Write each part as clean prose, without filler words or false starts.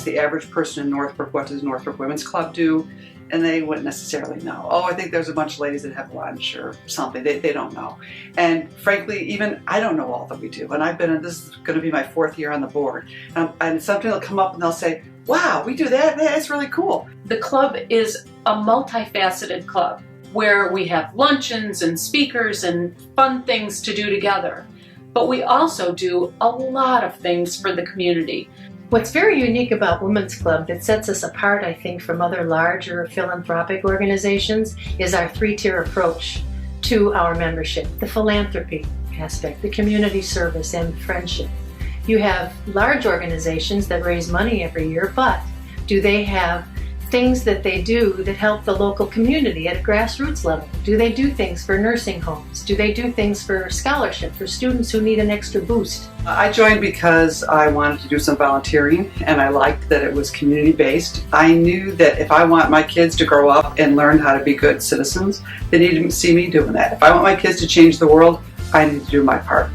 ask the average person in Northbrook, what does Northbrook Women's Club do? And they wouldn't necessarily know. Oh, I think there's a bunch of ladies that have lunch or something. They don't know. And frankly, even I don't know all that we do. And this is going to be my 4th year on the board. And something will come up and they'll say, wow, we do that? That's really cool. The club is a multifaceted club where we have luncheons and speakers and fun things to do together. But we also do a lot of things for the community. What's very unique about Women's Club that sets us apart, I think, from other larger philanthropic organizations is our 3-tier approach to our membership. The philanthropy aspect, the community service, and friendship. You have large organizations that raise money every year, but do they have things that they do that help the local community at a grassroots level? Do they do things for nursing homes? Do they do things for scholarship for students who need an extra boost? I joined because I wanted to do some volunteering and I liked that it was community-based. I knew that if I want my kids to grow up and learn how to be good citizens, they need to see me doing that. If I want my kids to change the world, I need to do my part.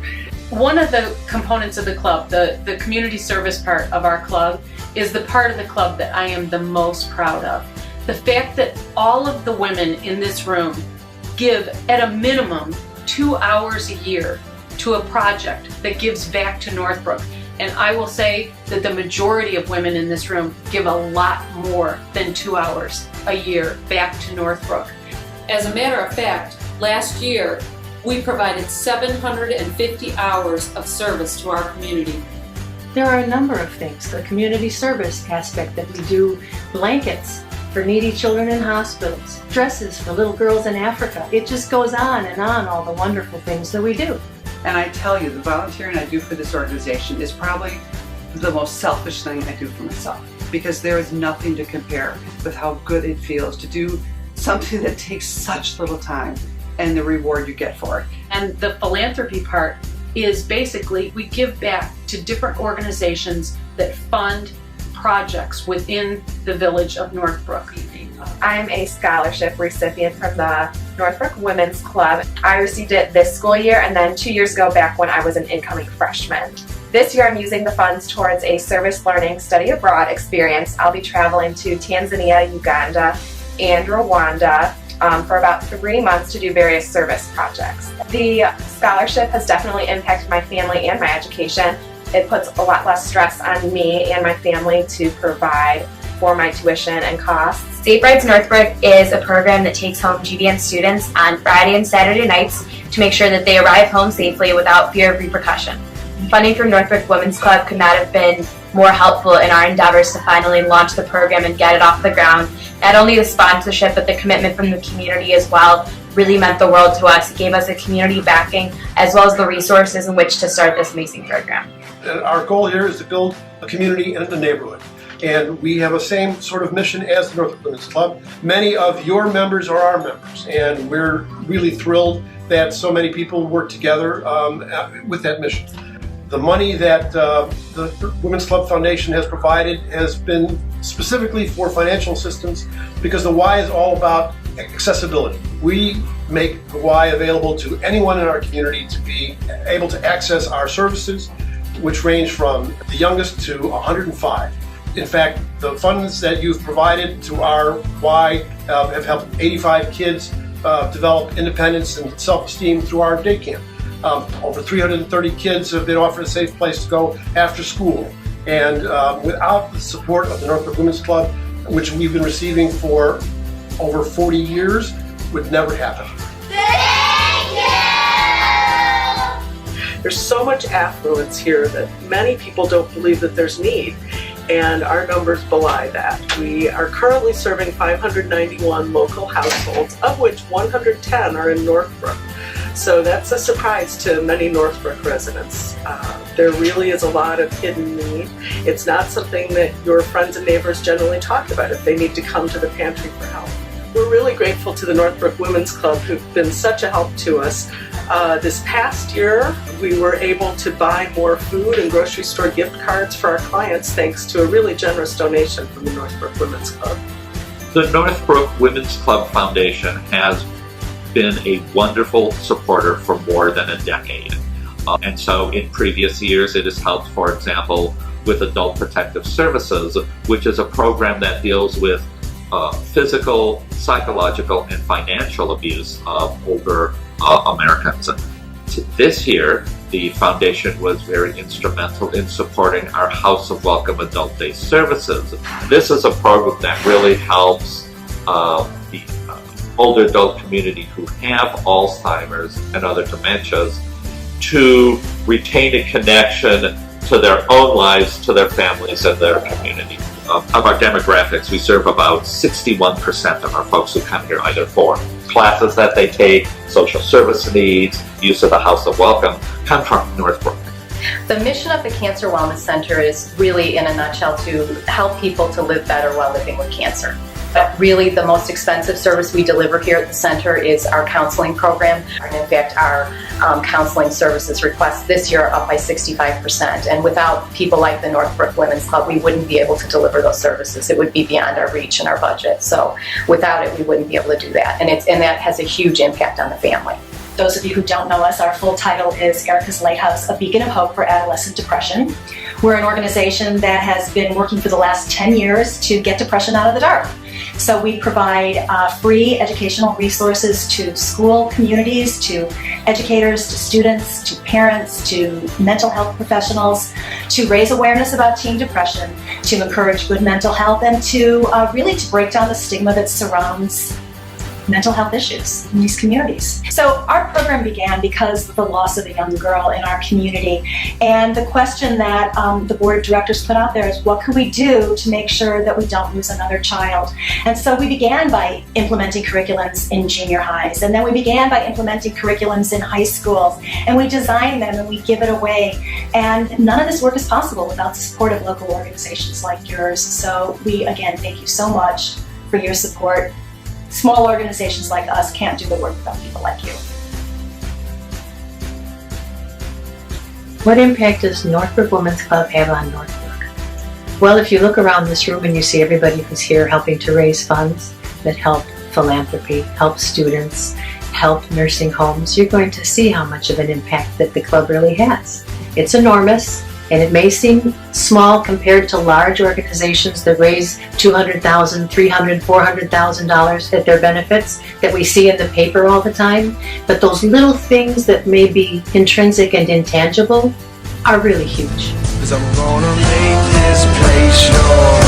One of the components of the club, the community service part of our club, is the part of the club that I am the most proud of. The fact that all of the women in this room give at a minimum 2 hours a year to a project that gives back to Northbrook. And I will say that the majority of women in this room give a lot more than 2 hours a year back to Northbrook. As a matter of fact, last year we provided 750 hours of service to our community. There are a number of things. The community service aspect that we do, blankets for needy children in hospitals, dresses for little girls in Africa. It just goes on, all the wonderful things that we do. And I tell you, the volunteering I do for this organization is probably the most selfish thing I do for myself, because there is nothing to compare with how good it feels to do something that takes such little time and the reward you get for it. And the philanthropy part is basically we give back to different organizations that fund projects within the village of Northbrook. I'm a scholarship recipient from the Northbrook Women's Club. I received it this school year and then 2 years ago back when I was an incoming freshman. This year I'm using the funds towards a service learning study abroad experience. I'll be traveling to Tanzania, Uganda, and Rwanda for about 3 months to do various service projects. The scholarship has definitely impacted my family and my education. It puts a lot less stress on me and my family to provide for my tuition and costs. Safe Rides Northbrook is a program that takes home GVN students on Friday and Saturday nights to make sure that they arrive home safely without fear of repercussion. Funding from Northbrook Women's Club could not have been more helpful in our endeavors to finally launch the program and get it off the ground. Not only the sponsorship, but the commitment from the community as well really meant the world to us. It gave us a community backing as well as the resources in which to start this amazing program. Our goal here is to build a community in the neighborhood. And we have a same sort of mission as the Northbrook Women's Club. Many of your members are our members, and we're really thrilled that so many people work together with that mission. The money that the Women's Club Foundation has provided has been specifically for financial assistance because the Y is all about accessibility. We make the Y available to anyone in our community to be able to access our services, which range from the youngest to 105. In fact, the funds that you've provided to our Y have helped 85 kids develop independence and self-esteem through our day camp. Over 330 kids have been offered a safe place to go after school. And without the support of the Northbrook Women's Club, which we've been receiving for over 40 years, would never happen. Thank you! There's so much affluence here that many people don't believe that there's need. And our numbers belie that. We are currently serving 591 local households, of which 110 are in Northbrook. So that's a surprise to many Northbrook residents. There really is a lot of hidden need. It's not something that your friends and neighbors generally talk about if they need to come to the pantry for help. We're really grateful to the Northbrook Women's Club who've been such a help to us. This past year, we were able to buy more food and grocery store gift cards for our clients thanks to a really generous donation from the Northbrook Women's Club. The Northbrook Women's Club Foundation has been a wonderful supporter for more than a decade. And so in previous years it has helped, for example, with Adult Protective Services, which is a program that deals with physical, psychological, and financial abuse of older Americans. This year, the foundation was very instrumental in supporting our House of Welcome Adult Day services. This is a program that really helps the older adult community who have Alzheimer's and other dementias to retain a connection to their own lives, to their families, and their community. Of our demographics, we serve about 61% of our folks who come here either for classes that they take, social service needs, use of the House of Welcome, come from Northbrook. The mission of the Cancer Wellness Center is really, in a nutshell, to help people to live better while living with cancer. But really, the most expensive service we deliver here at the center is our counseling program. And in fact, our counseling services requests this year are up by 65%. And without people like the Northbrook Women's Club, we wouldn't be able to deliver those services. It would be beyond our reach and our budget. So without it, we wouldn't be able to do that. And that has a huge impact on the family. Those of you who don't know us, our full title is Erica's Lighthouse, a beacon of hope for adolescent depression. We're an organization that has been working for the last 10 years to get depression out of the dark. So we provide free educational resources to school communities, to educators, to students, to parents, to mental health professionals, to raise awareness about teen depression, to encourage good mental health, and to really to break down the stigma that surrounds mental health issues in these communities. So our program began because of the loss of a young girl in our community. And the question that the board of directors put out there is, what can we do to make sure that we don't lose another child? And so we began by implementing curriculums in junior highs. And then we began by implementing curriculums in high schools. And we design them and we give it away. And none of this work is possible without the support of local organizations like yours. So we, again, thank you so much for your support. Small organizations like us can't do the work without people like you. What impact does Northbrook Women's Club have on Northbrook? Well, if you look around this room and you see everybody who's here helping to raise funds that help philanthropy, help students, help nursing homes, you're going to see how much of an impact that the club really has. It's enormous. And it may seem small compared to large organizations that raise $200,000, $300,000, $400,000 at their benefits that we see in the paper all the time. But those little things that may be intrinsic and intangible are really huge. 'Cause I'm gonna make this place yours.